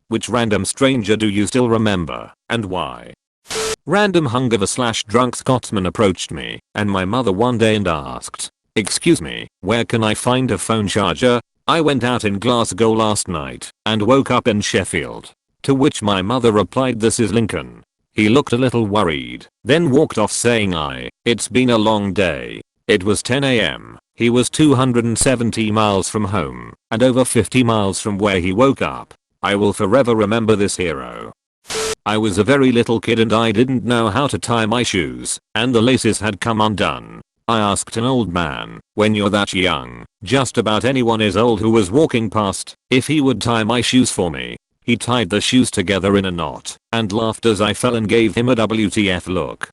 Which random stranger do you still remember, and why? Random hungover/drunk Scotsman approached me and my mother one day and asked, "Excuse me, where can I find a phone charger? I went out in Glasgow last night and woke up in Sheffield." To which my mother replied, "This is Lincoln." He looked a little worried, then walked off saying, "It's been a long day." It was 10 AM. He was 270 miles from home and over 50 miles from where he woke up. I will forever remember this hero. I was a very little kid and I didn't know how to tie my shoes, and the laces had come undone. I asked an old man, when you're that young, just about anyone is old who was walking past, if he would tie my shoes for me. He tied the shoes together in a knot and laughed as I fell and gave him a WTF look.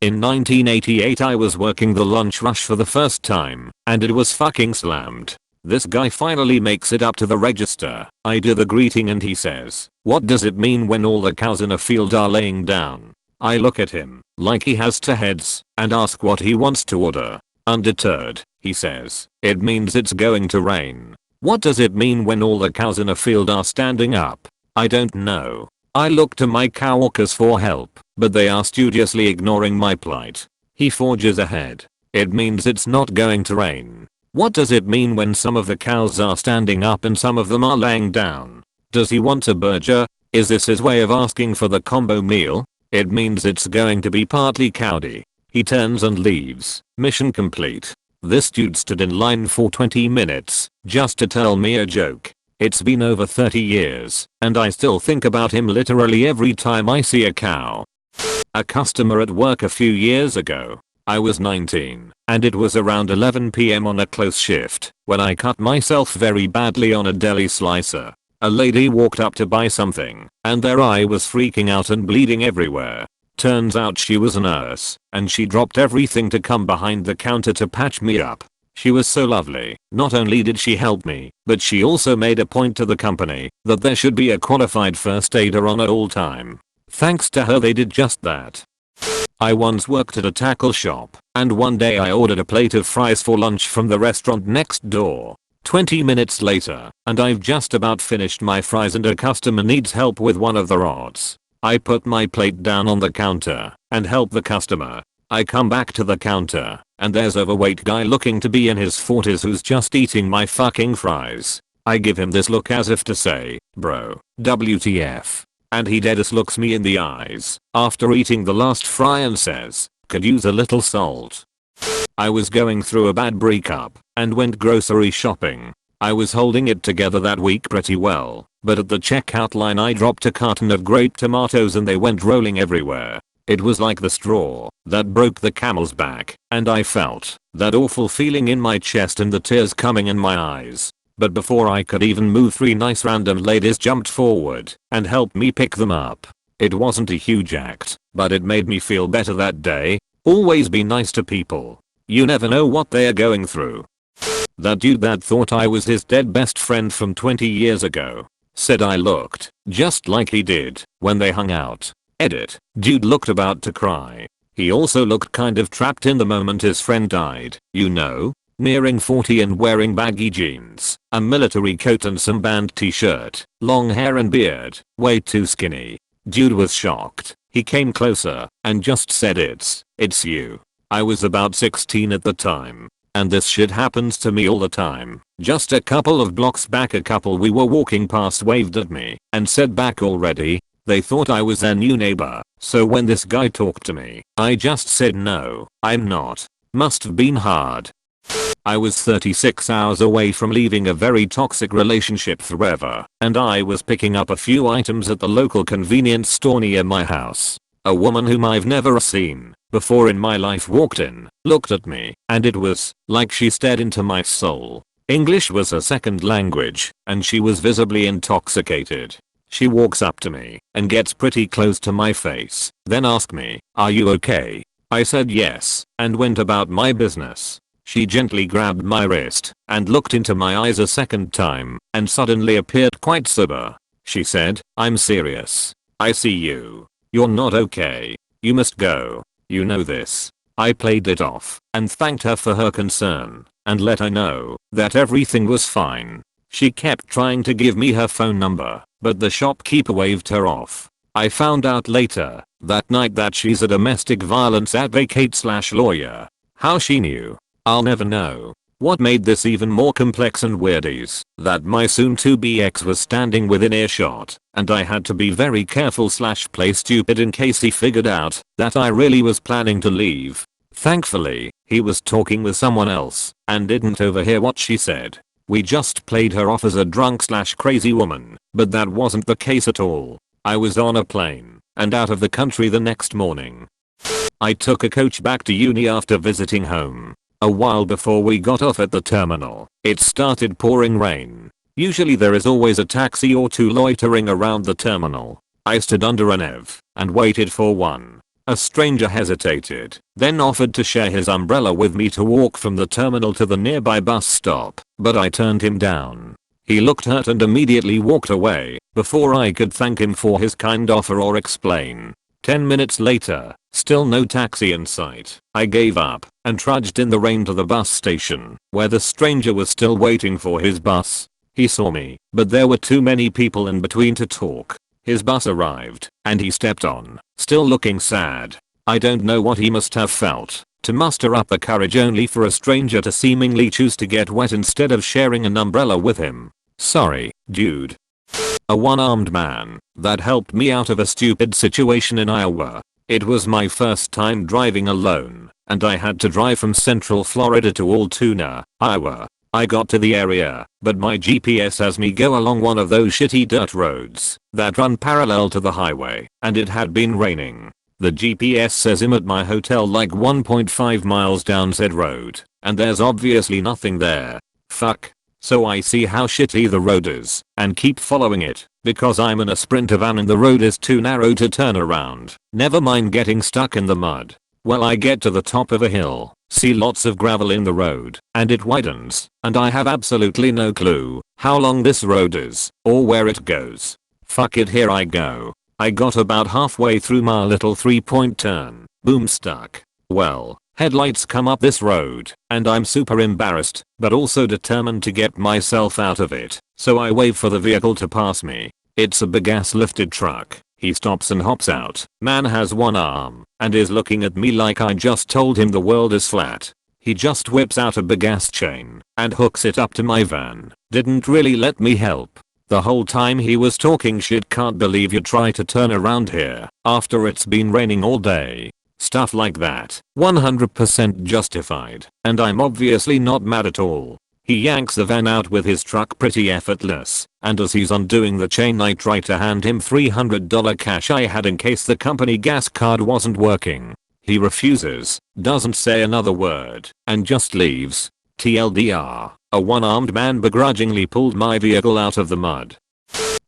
In 1988 I was working the lunch rush for the first time, and it was fucking slammed. This guy finally makes it up to the register. I do the greeting and he says, "What does it mean when all the cows in a field are laying down?" I look at him, like he has two heads, and ask what he wants to order. Undeterred, he says, "It means it's going to rain." What does it mean when all the cows in a field are standing up? I don't know. I look to my coworkers for help, but they are studiously ignoring my plight. He forges ahead. "It means it's not going to rain." What does it mean when some of the cows are standing up and some of them are laying down? Does he want a burger? Is this his way of asking for the combo meal? It means it's going to be partly cowdy. He turns and leaves. Mission complete. This dude stood in line for 20 minutes just to tell me a joke. It's been over 30 years, and I still think about him literally every time I see a cow. A customer at work a few years ago. I was 19, and it was around 11 PM on a close shift when I cut myself very badly on a deli slicer. A lady walked up to buy something, and there I was freaking out and bleeding everywhere. Turns out she was a nurse, and she dropped everything to come behind the counter to patch me up. She was so lovely. Not only did she help me, but she also made a point to the company that there should be a qualified first aider on at all time. Thanks to her they did just that. I once worked at a tackle shop, and one day I ordered a plate of fries for lunch from the restaurant next door. 20 minutes later, and I've just about finished my fries and a customer needs help with one of the rods. I put my plate down on the counter and help the customer. I come back to the counter, and there's overweight guy looking to be in his 40s who's just eating my fucking fries. I give him this look as if to say, "Bro, WTF?" And he deadass looks me in the eyes after eating the last fry and says, "Could use a little salt." I was going through a bad breakup and went grocery shopping. I was holding it together that week pretty well, but at the checkout line I dropped a carton of grape tomatoes and they went rolling everywhere. It was like the straw that broke the camel's back, and I felt that awful feeling in my chest and the tears coming in my eyes. But before I could even move, 3 nice random ladies jumped forward and helped me pick them up. It wasn't a huge act, but it made me feel better that day. Always be nice to people. You never know what they are going through. That dude that thought I was his dead best friend from 20 years ago said I looked just like he did when they hung out. Edit. Dude looked about to cry. He also looked kind of trapped in the moment his friend died, you know? Nearing 40 and wearing baggy jeans, a military coat and some band t-shirt, long hair and beard, way too skinny. Dude was shocked. He came closer and just said, it's you. I was about 16 at the time. And this shit happens to me all the time. Just a couple of blocks back a couple we were walking past waved at me and said back already. They thought I was their new neighbor. So when this guy talked to me, I just said no, I'm not. Must have been hard. I was 36 hours away from leaving a very toxic relationship forever, and I was picking up a few items at the local convenience store near my house. A woman whom I've never seen before in my life walked in, looked at me, and it was like she stared into my soul. English was her second language, and she was visibly intoxicated. She walks up to me and gets pretty close to my face, then asked me, "Are you okay?" I said yes, and went about my business. She gently grabbed my wrist and looked into my eyes a second time and suddenly appeared quite sober. She said, "I'm serious. I see you. You're not okay. You must go. You know this." I played it off and thanked her for her concern and let her know that everything was fine. She kept trying to give me her phone number, but the shopkeeper waved her off. I found out later that night that she's a domestic violence advocate/lawyer. How she knew, I'll never know. What made this even more complex and weird is that my soon-to-be ex was standing within earshot, and I had to be very careful/play stupid in case he figured out that I really was planning to leave. Thankfully, he was talking with someone else and didn't overhear what she said. We just played her off as a drunk/crazy woman, but that wasn't the case at all. I was on a plane and out of the country the next morning. I took a coach back to uni after visiting home. A while before we got off at the terminal, it started pouring rain. Usually there is always a taxi or two loitering around the terminal. I stood under an EV and waited for one. A stranger hesitated, then offered to share his umbrella with me to walk from the terminal to the nearby bus stop, but I turned him down. He looked hurt and immediately walked away before I could thank him for his kind offer or explain. 10 minutes later, still no taxi in sight. I gave up and trudged in the rain to the bus station, where the stranger was still waiting for his bus. He saw me, but there were too many people in between to talk. His bus arrived, and he stepped on, still looking sad. I don't know what he must have felt to muster up the courage only for a stranger to seemingly choose to get wet instead of sharing an umbrella with him. Sorry, dude. A one-armed man that helped me out of a stupid situation in Iowa. It was my first time driving alone, and I had to drive from Central Florida to Altoona, Iowa. I got to the area, but my GPS has me go along one of those shitty dirt roads that run parallel to the highway, and it had been raining. The GPS says I'm at my hotel like 1.5 miles down said road, and there's obviously nothing there. Fuck. So I see how shitty the road is and keep following it because I'm in a Sprinter van and the road is too narrow to turn around. Never mind getting stuck in the mud. Well, I get to the top of a hill, see lots of gravel in the road, and it widens, and I have absolutely no clue how long this road is or where it goes. Fuck it, here I go. I got about halfway through my little 3-point turn. Boom, stuck. Well, headlights come up this road, and I'm super embarrassed, but also determined to get myself out of it, so I wave for the vehicle to pass me. It's a big ass lifted truck. He stops and hops out. Man has one arm, and is looking at me like I just told him the world is flat. He just whips out a big ass chain, and hooks it up to my van. Didn't really let me help. The whole time he was talking shit. Can't believe you try to turn around here, after it's been raining all day. Stuff like that. 100% justified, and I'm obviously not mad at all. He yanks the van out with his truck pretty effortless, and as he's undoing the chain I try to hand him $300 cash I had in case the company gas card wasn't working. He refuses, doesn't say another word, and just leaves. TLDR, a one-armed man begrudgingly pulled my vehicle out of the mud.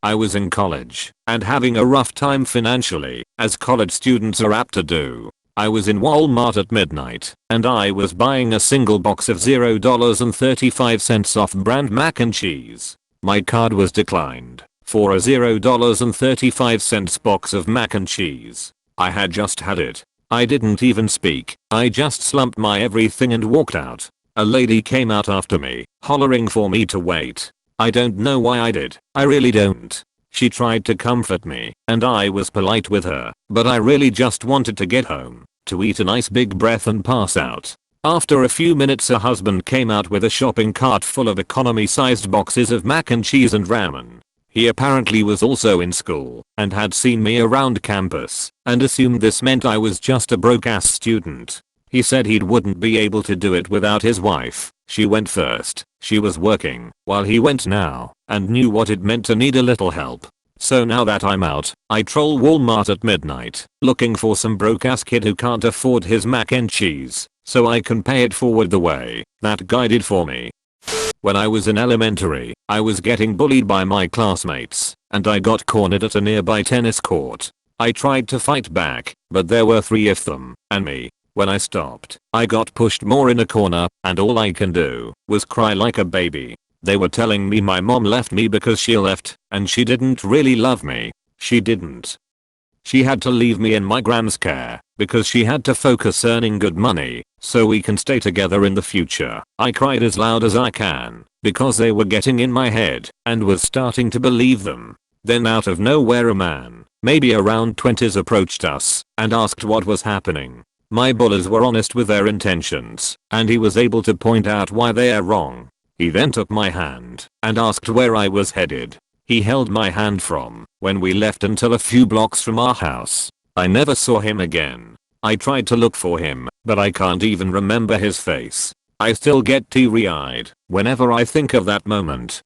I was in college and having a rough time financially, as college students are apt to do. I was in Walmart at midnight, and I was buying a single box of $0.35 off-brand mac and cheese. My card was declined for a $0.35 box of mac and cheese. I had just had it. I didn't even speak. I just slumped my everything and walked out. A lady came out after me, hollering for me to wait. I don't know why I did. I really don't. She tried to comfort me, and I was polite with her, but I really just wanted to get home, to eat a nice big breath and pass out. After a few minutes her husband came out with a shopping cart full of economy-sized boxes of mac and cheese and ramen. He apparently was also in school and had seen me around campus and assumed this meant I was just a broke-ass student. He said he wouldn't be able to do it without his wife. She went first. She was working while he went now and knew what it meant to need a little help. So now that I'm out, I troll Walmart at midnight looking for some broke ass kid who can't afford his mac and cheese so I can pay it forward the way that guy did for me. When I was in elementary, I was getting bullied by my classmates and I got cornered at a nearby tennis court. I tried to fight back, but there were 3 of them and me. When I stopped, I got pushed more in a corner, and all I can do was cry like a baby. They were telling me my mom left me because she left, and she didn't really love me. She didn't. She had to leave me in my gram's care, because she had to focus earning good money, so we can stay together in the future. I cried as loud as I can, because they were getting in my head, and was starting to believe them. Then out of nowhere a man, maybe around 20s, approached us and asked what was happening. My bullies were honest with their intentions and he was able to point out why they are wrong. He then took my hand and asked where I was headed. He held my hand from when we left until a few blocks from our house. I never saw him again. I tried to look for him, but I can't even remember his face. I still get teary-eyed whenever I think of that moment.